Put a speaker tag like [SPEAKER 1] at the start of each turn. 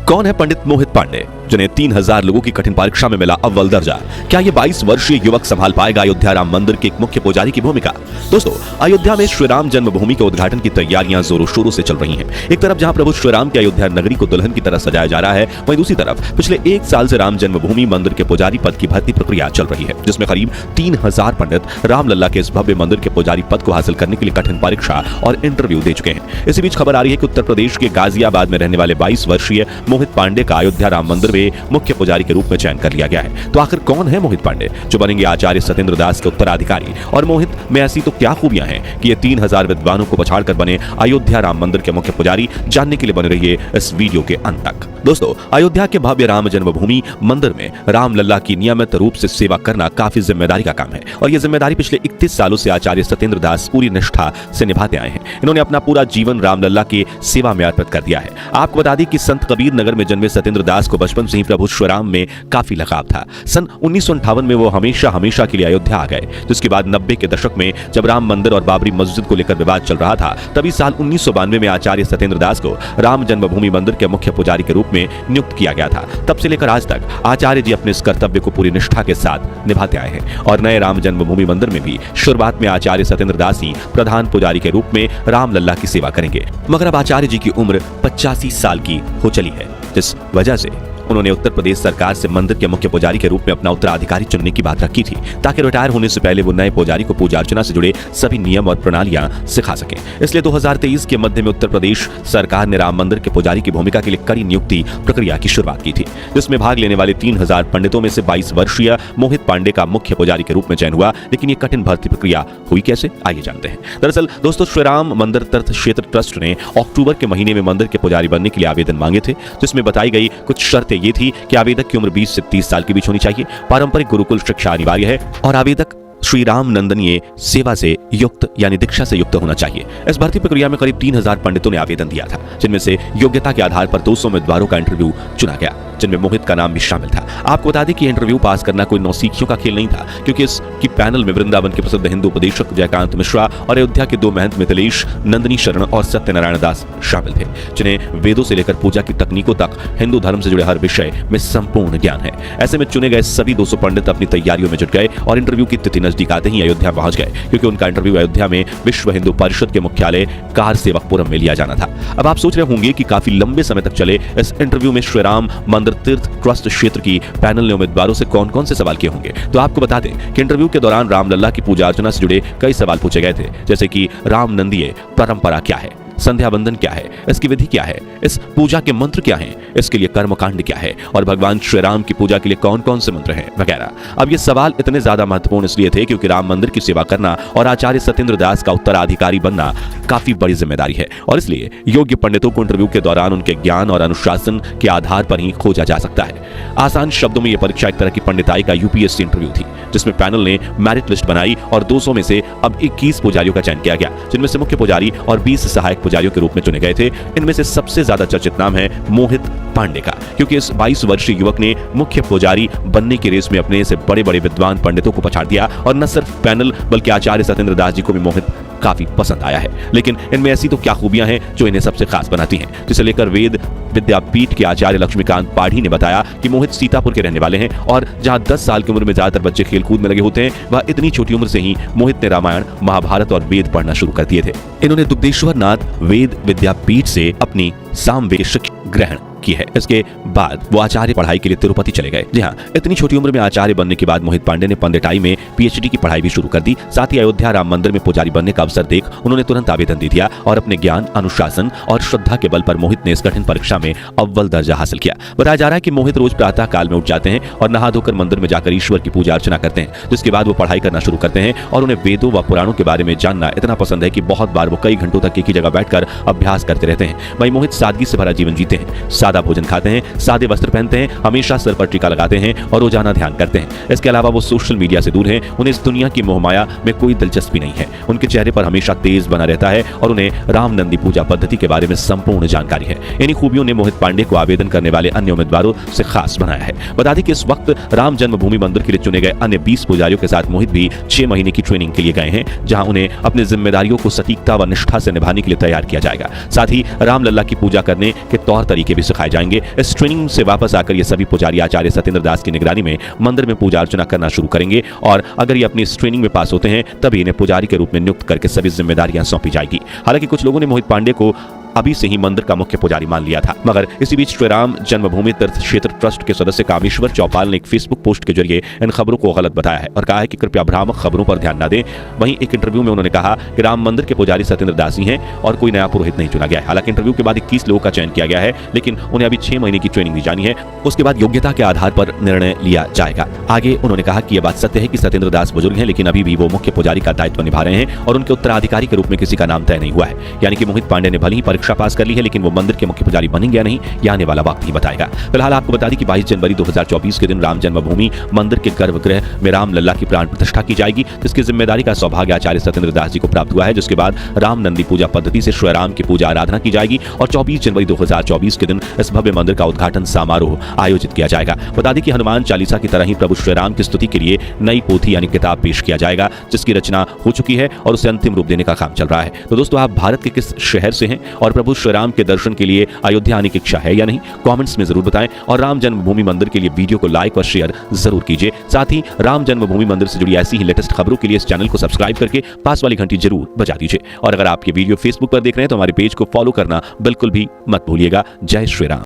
[SPEAKER 1] कौन है पंडित मोहित पांडे, जिन्हें 3000 लोगों की कठिन परीक्षा में मिला अव्वल दर्जा? क्या ये 22 वर्षीय युवक संभाल पाएगा अयोध्या राम मंदिर के एक मुख्य पुजारी की भूमिका? दोस्तों, अयोध्या में श्री राम जन्मभूमि के उद्घाटन की तैयारियां जोरों शोरों से चल रही हैं। एक तरफ जहां प्रभु श्री राम की अयोध्या नगरी को दुल्हन की तरह सजाया जा रहा है, वहीं दूसरी तरफ पिछले 1 साल से राम जन्मभूमि मंदिर के पुजारी पद की भर्ती प्रक्रिया चल रही है, जिसमें करीब 3000 पंडित रामलला के इस भव्य मंदिर के पुजारी पद को हासिल करने के लिए कठिन परीक्षा और इंटरव्यू दे चुके हैं। इसी बीच खबर आ रही है कि उत्तर प्रदेश के गाजियाबाद में रहने वाले 22 वर्षीय मोहित पांडे का अयोध्या राम मंदिर में मुख्य पुजारी के रूप में चयन कर लिया गया है। तो आखिर कौन है मोहित पांडे, जो बनेंगे आचार्य सत्येंद्र दास के उत्तराधिकारी? और मोहित में ऐसी तो क्या खूबियां हैं कि ये 3000 विद्वानों को पछाड़कर बने अयोध्या राम मंदिर के मुख्य पुजारी? जानने के लिए बने रहिए इस वीडियो के अंत तक। दोस्तों, अयोध्या के भव्य राम जन्मभूमि मंदिर में रामलला की नियमित रूप से सेवा करना काफी जिम्मेदारी का काम है, और यह जिम्मेदारी पिछले 31 सालों से आचार्य सत्येंद्र दास पूरी निष्ठा से निभाते आए हैं। इन्होंने अपना पूरा जीवन रामलला की सेवा में अर्पित कर दिया है। आपको बता दें कि संत कबीर नगर में जन्मे सत्येंद्र दास को बचपन से ही प्रभु श्री राम में काफी लगाव था। सन 1958 में वो हमेशा के लिए अयोध्या आ गए, जिसके बाद 90 के दशक में जब राम मंदिर और बाबरी मस्जिद को लेकर विवाद चल रहा था, तभी साल 1992 में आचार्य सत्येंद्र दास को राम जन्मभूमि मंदिर के मुख्य पुजारी के रूप में नियुक्त किया गया था। तब से लेकर आज तक आचार्य जी अपने इस कर्तव्य को पूरी निष्ठा के साथ निभाते आए हैं, और नए राम जन्मभूमि मंदिर में भी शुरुआत में आचार्य सत्येंद्र दास ही प्रधान पुजारी के रूप में रामलला की सेवा करेंगे। मगर अब आचार्य जी की उम्र 85 साल की हो चली है, जिस वजह से उन्होंने उत्तर प्रदेश सरकार से मंदिर के मुख्य पुजारी के रूप में अपना उत्तराधिकारी चुनने की बात रखी थी, ताकि रिटायर होने से पहले वो नए पुजारी को पूजा अर्चना से जुड़े सभी नियम और प्रणालियां सिखा सकें। इसलिए 2023 के मध्य में उत्तर प्रदेश सरकार ने राम मंदिर के पुजारी की भूमिका के लिए कड़ी नियुक्ति प्रक्रिया की शुरुआत की थी, जिसमें भाग लेने वाले 3000 पंडितों में से 22 वर्षीय मोहित पांडे का मुख्य पुजारी के रूप में चयन हुआ। लेकिन ये कठिन भर्ती प्रक्रिया हुई कैसे, आइए जानते हैं। दरअसल दोस्तों, श्री राम मंदिर तीर्थ क्षेत्र ट्रस्ट ने अक्टूबर के महीने में मंदिर के पुजारी बनने के लिए आवेदन मांगे थे, जिसमें बताई गई कुछ शर्तें ये थी कि आवेदक की उम्र 20 से 30 साल के बीच होनी चाहिए, पारंपरिक गुरुकुल शिक्षा अनिवार्य है, और आवेदक श्री राम नंदनीय सेवा से युक्त यानी दीक्षा से युक्त होना चाहिए। इस भर्ती प्रक्रिया में करीब 3000 पंडितों ने आवेदन दिया था, जिनमें से योग्यता के आधार पर 200 उम्मीदवारों का इंटरव्यू चुना गया, जिनमें मोहित का नाम भी शामिल था। आपको बता दें कि इंटरव्यू पास करना कोई नौसिखियों का खेल नहीं था, क्योंकि इसकी पैनल में वृंदावन के प्रसिद्ध हिंदू उपदेशक जयकांत मिश्रा और अयोध्या के 2 महंत मिथिलेश नंदनी शरण और सत्यनारायण दास शामिल थे, जिन्हें वेदों से लेकर पूजा की तकनीकों तक हिंदू धर्म से जुड़े हर विषय में संपूर्ण ज्ञान है। ऐसे में चुने गए सभी 200 पंडित अपनी तैयारियों में जुट गए और इंटरव्यू की तिथि नजदीक आते ही अयोध्या पहुंच गए, क्योंकि उनका इंटरव्यू अयोध्या में विश्व हिंदू परिषद के मुख्यालय कार सेवकपुरम में लिया जाना था। अब आप सोच रहे होंगे कि काफी लंबे समय तक चले इस इंटरव्यू में श्री राम मंदिर तीर्थ ट्रस्ट क्षेत्र की पैनल ने उम्मीदवारों से कौन कौन से सवाल किए होंगे। तो आपको बता दें कि इंटरव्यू के दौरान रामलला की पूजा अर्चना से जुड़े कई सवाल पूछे गए थे, जैसे कि राम नंदीय परंपरा क्या है, संध्या बंदन क्या है, इसकी विधि क्या है, इस पूजा के मंत्र क्या हैं, इसके लिए कर्मकांड क्या है, और भगवान श्री राम की पूजा के लिए कौन कौन से मंत्र हैं वगैरह। अब ये सवाल इतने ज्यादा महत्वपूर्ण इसलिए थे क्योंकि राम मंदिर की सेवा करना और आचार्य सत्येंद्र दास का उत्तराधिकारी बनना काफी बड़ी जिम्मेदारी है, और इसलिए योग्य पंडितों को इंटरव्यू के दौरान उनके ज्ञान और अनुशासन के आधार पर ही खोजा जा सकता है। आसान शब्दों में यह परीक्षा एक तरह की पंडिताई का यूपीएससी इंटरव्यू थी, जिसमें पैनल ने मेरिट लिस्ट बनाई और 200 में से अब 21 पुजारियों का चयन किया गया, जिनमें से मुख्य पुजारी और 20 सहायक पुजारियों के रूप में चुने गए थे। इनमें से सबसे ज्यादा चर्चित नाम है मोहित पांडे का, क्योंकि इस 22 वर्षीय युवक ने मुख्य पुजारी बनने की रेस में अपने से बड़े बड़े विद्वान पंडितों को पछाड़ दिया, और न सिर्फ पैनल बल्कि आचार्य सत्येंद्र दास जी को भी मोहित काफी पसंद आया है। लेकिन इनमें ऐसी तो क्या खूबियां हैं जो इन्हें सबसे खास बनाती हैं, जिसे लेकर वेद विद्यापीठ के आचार्य लक्ष्मीकांत पाढ़ी ने बताया कि मोहित सीतापुर के रहने वाले हैं, और जहां 10 साल की उम्र में ज्यादातर बच्चे खेलकूद में लगे होते हैं, वह इतनी छोटी उम्र से ही मोहित ने रामायण महाभारत और वेद पढ़ना शुरू कर दिए थे। इन्होंने दुग्धेश्वर नाथ वेद विद्यापीठ से अपनी सामवेद शिक्षा ग्रहण की है। इसके बाद वो आचार्य पढ़ाई के लिए तिरुपति चले गए। जी हाँ, इतनी छोटी उम्र में आचार्य बनने के बाद मोहित पांडे ने पंडिताई में पीएचडी की पढ़ाई भी शुरू कर दी। साथ ही अयोध्या राम मंदिर में पुजारी बनने का अवसर देख उन्होंने तुरंत आवेदन दे दिया, और अपने ज्ञान, अनुशासन और श्रद्धा के बल पर मोहित ने इस कठिन परीक्षा में अव्वल दर्जा हासिल किया। बताया जा रहा है कि मोहित रोज प्रातः काल में उठ जाते हैं और नहा धोकर मंदिर में जाकर ईश्वर की पूजा अर्चना करते हैं, जिसके बाद वो पढ़ाई करना शुरू करते हैं, और उन्हें वेदों व पुराणों के बारे में जानना इतना पसंद है कि बहुत बार वो कई घंटों तक एक ही जगह बैठकर अभ्यास करते रहते हैं। वहीं मोहित सादगी से भरा जीवन जीते हैं, सादा भोजन खाते हैं, सादे वस्त्र पहनते हैं, हमेशा सिर पर टीका लगाते हैं और रोजाना ध्यान करते हैं। इसके अलावा वो सोशल मीडिया से दूर हैं, उन्हें इस दुनिया की मोहमाया में कोई दिलचस्पी नहीं है। उनके चेहरे पर हमेशा तेज बना रहता है और उन्हें राम नंदी पूजा पद्धति के बारे में संपूर्ण जानकारी है। इन्हीं खूबियों ने मोहित पांडे को आवेदन करने वाले अन्य उम्मीदवारों से खास बनाया है। बता दें कि इस वक्त राम जन्मभूमि मंदिर के लिए चुने गए अन्य 20 पुजारियों के साथ मोहित भी 6 महीने की ट्रेनिंग के लिए गए हैं, जहां उन्हें अपनी जिम्मेदारियों को सटीकता व निष्ठा से निभाने के लिए तैयार किया जाएगा। साथ ही रामलला की पूजा करने के तौर तरीके भी सिखाए जाएंगे। इस ट्रेनिंग से वापस आकर ये सभी पुजारी आचार्य सत्येंद्र दास की निगरानी में मंदिर में पूजा अर्चना करना शुरू करेंगे और अगर ये अपनी इस ट्रेनिंग में पास होते हैं तभी इन्हें पुजारी के रूप में नियुक्त करके सभी जिम्मेदारियां सौंपी जाएगी। हालांकि कुछ लोगों ने मोहित पांडे को अभी से ही मंदिर का मुख्य पुजारी मान लिया था, मगर इसी बीच श्री राम जन्मभूमि तीर्थ क्षेत्र ट्रस्ट के सदस्य कामेश्वर चौपाल ने एक फेसबुक पोस्ट के जरिए इन खबरों को गलत बताया है और कहा है कि कृपया भ्रामक खबरों पर ध्यान न दें। वहीं एक इंटरव्यू में उन्होंने कहा कि राम मंदिर के पुजारी सत्येंद्र दास ही हैं और कोई नया पुरोहित नहीं चुना गया है। हालांकि इंटरव्यू के बाद 21 लोगों का चयन किया गया है, लेकिन उन्हें अभी 6 महीने की ट्रेनिंग दी जानी है, उसके बाद योग्यता के आधार पर निर्णय लिया जाएगा। आगे उन्होंने कहा कि यह बात सत्य है कि सत्येंद्र दास बुजुर्ग हैं, लेकिन अभी भी वो मुख्य पुजारी का दायित्व निभा रहे हैं और उनके उत्तराधिकारी के रूप में किसी का नाम तय नहीं हुआ है। यानी कि मोहित पांडे ने भले ही परीक्षा पास कर ली है, लेकिन वो मंदिर के मुख्य पुजारी बनेंगे या नहीं, यह आने वाला वक्त ही बताएगा। फिलहाल आपको बता दें कि 22 जनवरी 2024 के दिन राम जन्मभूमि मंदिर के गर्भगृह में राम लल्ला की प्राण प्रतिष्ठा की जाएगी, जिसकी जिम्मेदारी का सौभाग्य आचार्य सत्येंद्र दास जी को प्राप्त हुआ है। जिसके बाद राम नंदी पूजा पद्धति से श्री राम की पूजा आराधना की जाएगी और 24 जनवरी 2024 के दिन इस भव्य मंदिर का उद्घाटन समारोह आयोजित किया जाएगा। बता दें कि हनुमान चालीसा की तरह ही प्रभु श्री राम की स्तुति के लिए नई पोथी यानी किताब पेश किया जाएगा, जिसकी रचना हो चुकी है और उसे अंतिम रूप देने का काम चल रहा है। तो दोस्तों, आप भारत के किस शहर से हैं और प्रभु श्री राम के दर्शन के लिए अयोध्या आने की इच्छा है या नहीं, कमेंट्स में जरूर बताएं और राम जन्मभूमि मंदिर के लिए वीडियो को लाइक और शेयर जरूर कीजिए। साथ ही राम जन्मभूमि मंदिर से जुड़ी ऐसी ही लेटेस्ट खबरों के लिए इस चैनल को सब्सक्राइब करके पास वाली घंटी जरूर बजा दीजिए। और अगर आप ये वीडियो फेसबुक पर देख रहे हैं तो हमारे पेज को फॉलो करना बिल्कुल भी मत भूलिएगा। जय श्री राम।